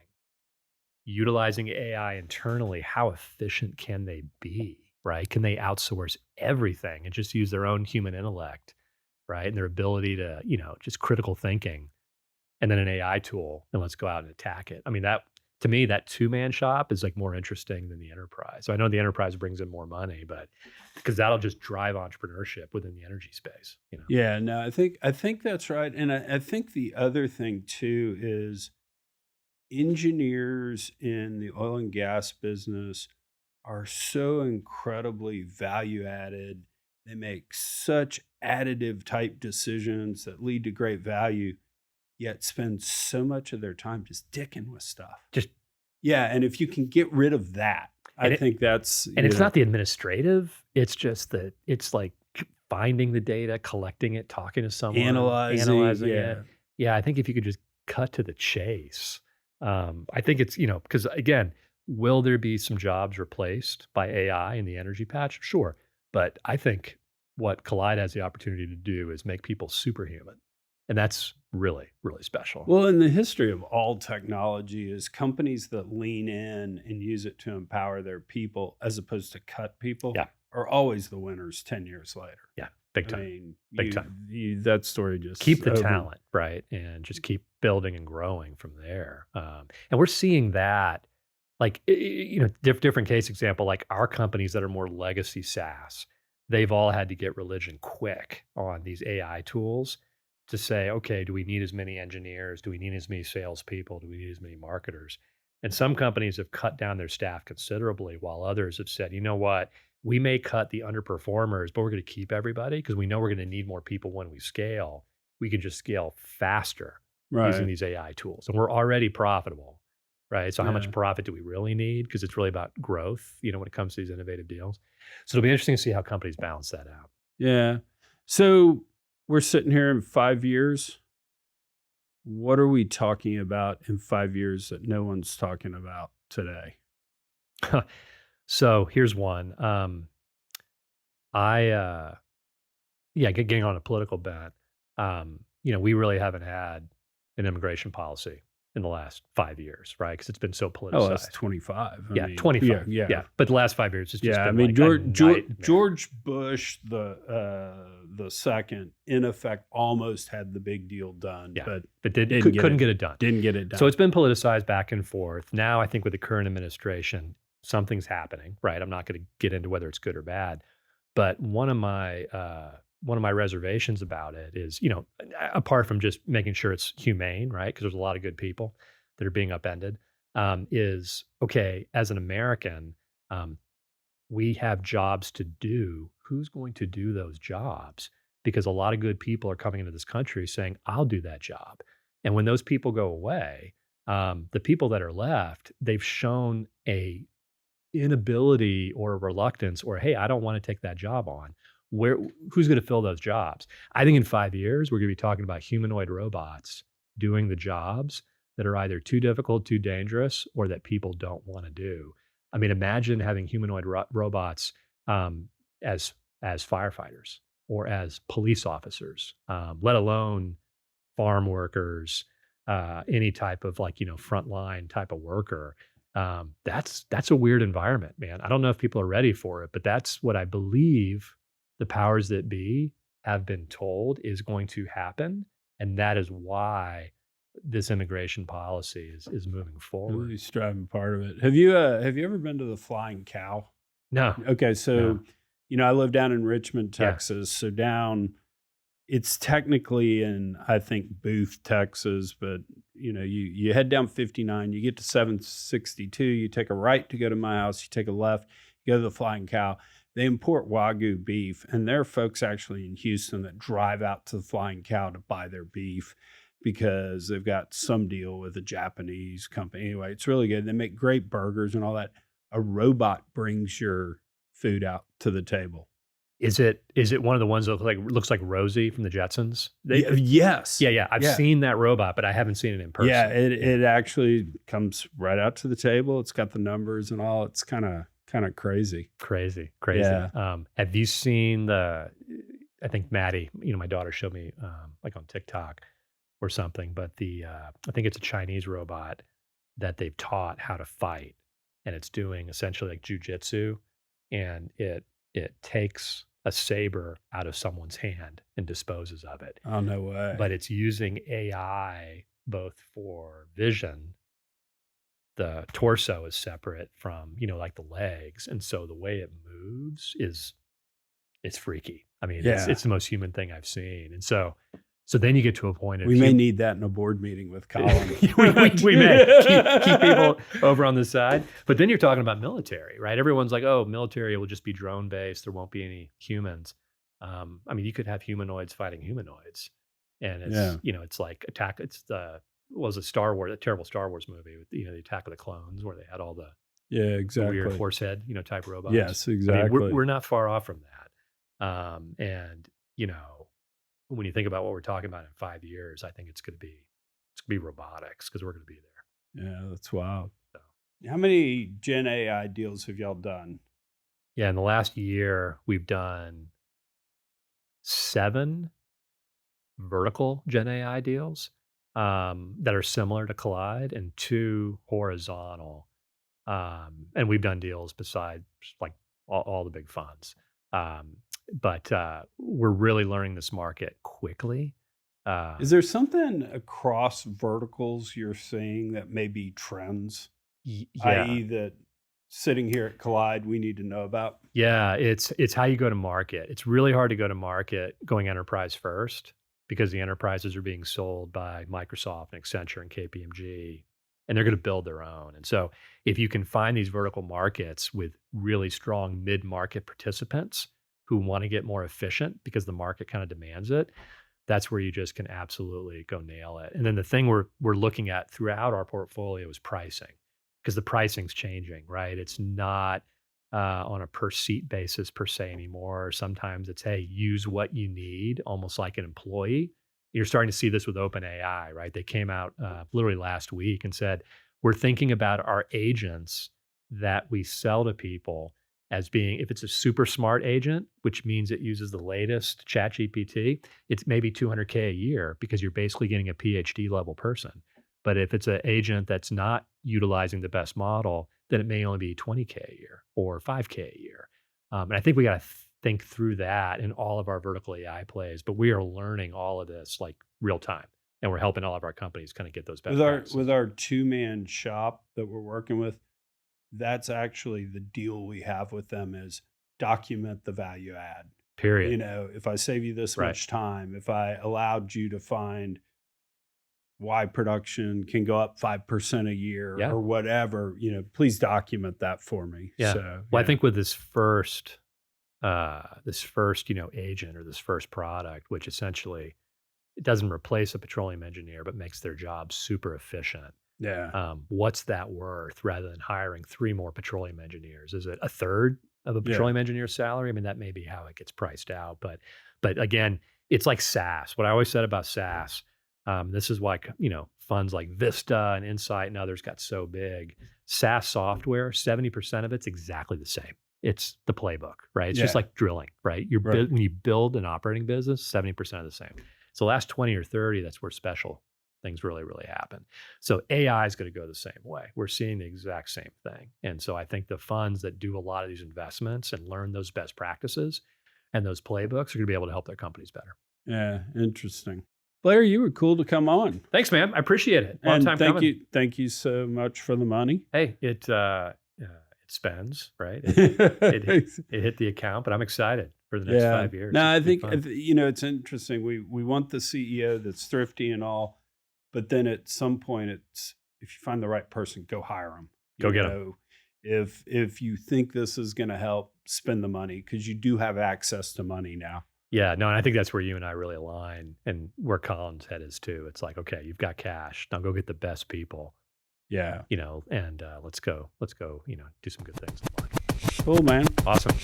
B: Utilizing AI internally, how efficient can they be, right? Can they outsource everything and just use their own human intellect, right? And their ability to, just critical thinking, and then an AI tool, and let's go out and attack it. I mean, that to me, that 2-man shop is like more interesting than the enterprise. So I know the enterprise brings in more money, but because that'll just drive entrepreneurship within the energy space.
A: Yeah, no, I think that's right. And I think the other thing too is engineers in the oil and gas business are so incredibly value added. They make such additive type decisions that lead to great value, yet spend so much of their time just dicking with stuff. And if you can get rid of that, I think that's...
B: And it's not the administrative, it's just that it's like finding the data, collecting it, talking to someone, analyzing it. Yeah, I think if you could just cut to the chase, I think it's, because again, will there be some jobs replaced by AI in the energy patch? Sure. But I think what Collide has the opportunity to do is make people superhuman. And that's really, really special.
A: Well, in the history of all technology is companies that lean in and use it to empower their people as opposed to cut people are always the winners 10 years later.
B: Yeah. Big time.
A: I mean,
B: big time.
A: That story just
B: keep the talent, right? And just keep building and growing from there. And we're seeing that, like, different case example, like our companies that are more legacy SaaS, they've all had to get religion quick on these AI tools to say, okay, do we need as many engineers? Do we need as many salespeople? Do we need as many marketers? And some companies have cut down their staff considerably, while others have said, you know what? We may cut the underperformers, but we're going to keep everybody because we know we're going to need more people when we scale. We can just scale faster using these AI tools. And we're already profitable, right? So how much profit do we really need? Because it's really about growth, when it comes to these innovative deals. So it'll be interesting to see how companies balance that out.
A: Yeah. So we're sitting here in 5 years. What are we talking about in 5 years that no one's talking about today?
B: So here's one. Getting on a political bent. We really haven't had an immigration policy in the last 5 years, right? Because it's been so politicized.
A: Oh, that's 25. I mean,
B: 25. Yeah. But the last 5 years, it's just been
A: George Bush, the second, in effect, almost had the big deal done, but
B: couldn't get it done.
A: Didn't get it done.
B: So it's been politicized back and forth. Now, I think with the current administration, something's happening, right? I'm not going to get into whether it's good or bad, but one of my reservations about it is, apart from just making sure it's humane, right? Because there's a lot of good people that are being upended. Is okay, as an American, we have jobs to do. Who's going to do those jobs? Because a lot of good people are coming into this country saying, I'll do that job. And when those people go away, the people that are left, they've shown a inability or a reluctance or, hey, I don't want to take that job on. Who's going to fill those jobs? I think in 5 years, we're going to be talking about humanoid robots doing the jobs that are either too difficult, too dangerous, or that people don't want to do. I mean, imagine having humanoid robots as firefighters or as police officers, let alone farm workers, any type of frontline type of worker. That's a weird environment, man. I don't know if people are ready for it, but that's what I believe the powers that be have been told is going to happen. And that is why this immigration policy is moving forward.
A: Really striving part of it. Have you ever been to the Flying Cow?
B: No.
A: Okay. So, I live down in Richmond, Texas. So down it's technically in, I think, Booth, Texas, but you head down 59, you get to 762, you take a right to go to my house, you take a left, you go to the Flying Cow. They import Wagyu beef, and there are folks actually in Houston that drive out to the Flying Cow to buy their beef because they've got some deal with a Japanese company. Anyway, it's really good. They make great burgers and all that. A robot brings your food out to the table.
B: Is it one of the ones that looks like Rosie from the Jetsons?
A: Yes.
B: Yeah. I've seen that robot, but I haven't seen it in person.
A: Yeah, it actually comes right out to the table. It's got the numbers and all. It's kind of crazy.
B: Crazy.
A: Yeah.
B: Have you seen I think Maddie, my daughter showed me like on TikTok or something, but I think it's a Chinese robot that they've taught how to fight, and it's doing essentially like jujitsu, and it takes a saber out of someone's hand and disposes of it.
A: Oh, no way.
B: But it's using AI both for vision. The torso is separate from, like the legs. And so the way it moves it's freaky. I mean, it's the most human thing I've seen. And so then you get to a point of
A: we may need that in a board meeting with Colin.
B: we may keep people over on the side. But then you're talking about military, right? Everyone's like, oh, military will just be drone based. There won't be any humans. I mean, you could have humanoids fighting humanoids. And it's, it's like attack. It's a terrible Star Wars movie with, the Attack of the Clones, where they had all the weird horse head, type robots.
A: Yes, exactly.
B: I mean, we're not far off from that. And, when you think about what we're talking about in 5 years, I think it's going to be robotics, because we're going to be there.
A: Yeah, that's wild. So, how many Gen AI deals have y'all done?
B: Yeah, in the last year, we've done 7 vertical Gen AI deals that are similar to Collide, and 2 horizontal. And we've done deals besides like all the big funds. But we're really learning this market quickly.
A: Is there something across verticals you're seeing that may be trends? i.e. that sitting here at Collide we need to know about?
B: Yeah, it's how you go to market. It's really hard to go to market going enterprise first, because the enterprises are being sold by Microsoft and Accenture and KPMG, and they're going to build their own. And so if you can find these vertical markets with really strong mid-market participants who want to get more efficient because the market kind of demands it, that's where you just can absolutely go nail it. And then the thing we're looking at throughout our portfolio is pricing, because the pricing's changing, right? It's not on a per seat basis per se anymore. Sometimes it's, hey, use what you need, almost like an employee. You're starting to see this with OpenAI, right? They came out literally last week and said, we're thinking about our agents that we sell to people as being, if it's a super smart agent, which means it uses the latest ChatGPT, it's maybe $200K a year, because you're basically getting a PhD level person. But if it's an agent that's not utilizing the best model, then it may only be $20K a year or $5K a year. And I think we got to think through that in all of our vertical AI plays, but we are learning all of this like real time, and we're helping all of our companies kind of get those best practices.
A: With our 2-man shop that we're working with, that's actually the deal we have with them, is document the value add.
B: Period.
A: If I save you this much time, if I allowed you to find why production can go up 5% a year or whatever, please document that for me.
B: Yeah.
A: So,
B: I think with this first agent or this first product, which essentially it doesn't replace a petroleum engineer, but makes their job super efficient.
A: Yeah.
B: What's that worth, rather than hiring 3 more petroleum engineers? Is it a third of a petroleum engineer's salary? I mean, that may be how it gets priced out. But again, it's like SaaS. What I always said about SaaS, this is why, funds like Vista and Insight and others got so big. SaaS software, 70% of it's exactly the same. It's the playbook, right? It's just like drilling, right? When you build an operating business, 70% of the same. So the last 20 or 30, that's where special things really, really happen. So AI is going to go the same way. We're seeing the exact same thing. And so I think the funds that do a lot of these investments and learn those best practices and those playbooks are going to be able to help their companies better.
A: Yeah, interesting. Blair, you were cool to come on.
B: Thanks, man. I appreciate it.
A: Long time coming. Thank you so much for the money.
B: Hey, it's spends, right? It hit the account, but I'm excited for the next 5 years.
A: No, I think, it's interesting. We want the CEO that's thrifty and all, but then at some point it's, if you find the right person, go hire them.
B: Go get them.
A: If you think this is going to help, spend the money, because you do have access to money now.
B: Yeah, no, and I think that's where you and I really align, and where Colin's head is too. It's like, okay, you've got cash. Now go get the best people.
A: Yeah.
B: And let's go, do some good things.
A: Cool, man.
B: Awesome.